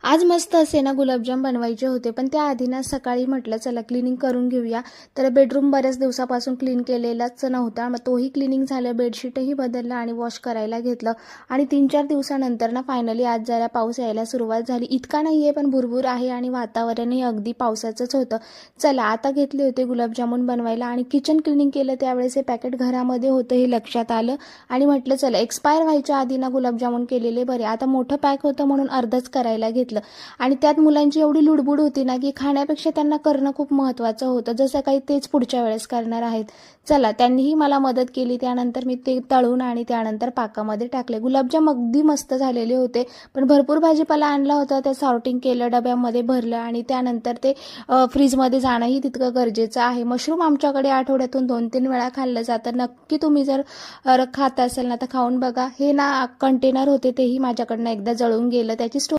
आज मस्त असे ना गुलाबजाम बनवायचे होते, पण त्याआधी ना सकाळी म्हटलं चला क्लिनिंग करून घेऊया. तर बेडरूम बऱ्याच दिवसापासून क्लीन केलेलाच नव्हता. मग तोही क्लिनिंग झालं, बेडशीटही बदललं आणि वॉश करायला घेतलं. आणि 3-4 दिवसानंतर ना फायनली आज जरा पाऊस यायला सुरुवात झाली. इतका नाही आहे पण भुरभुर आहे आणि वातावरणही अगदी पावसाचंच होतं. चला आता घेतले होते गुलाबजामुन बनवायला आणि किचन क्लिनिंग केलं त्यावेळेस हे पॅकेट घरामध्ये होतं हे लक्षात आलं. आणि म्हटलं चला एक्सपायर व्हायच्या आधी ना गुलाबजामुन केलेले बरे. आता मोठं पॅक होतं म्हणून अर्धच करायला घेतलं. आणि त्यात मुलांची एवढी लुडबुड होती ना की खाण्यापेक्षा त्यांना करणं खूप महत्त्वाचं होतं. जसं काही तेच पुढच्या वेळेस करणार आहेत. चला त्यांनीही मला मदत केली. त्यानंतर मी ते तळून आणि त्यानंतर पाकामध्ये टाकले. गुलाबजाम अगदी मस्त झालेले होते. पण भरपूर भाजीपाला आणला होता, ते सॉर्टिंग केलं, डब्यामध्ये भरलं आणि त्यानंतर ते फ्रीजमध्ये जाणंही तितकं गरजेचं आहे. मशरूम आमच्याकडे आठवड्यातून 2-3 वेळा खाल्लं जातं. नक्की तुम्ही जर खात असाल ना तर खाऊन बघा. हे ना कंटेनर होते तेही माझ्याकडनं एकदा जळून गेलं. त्याची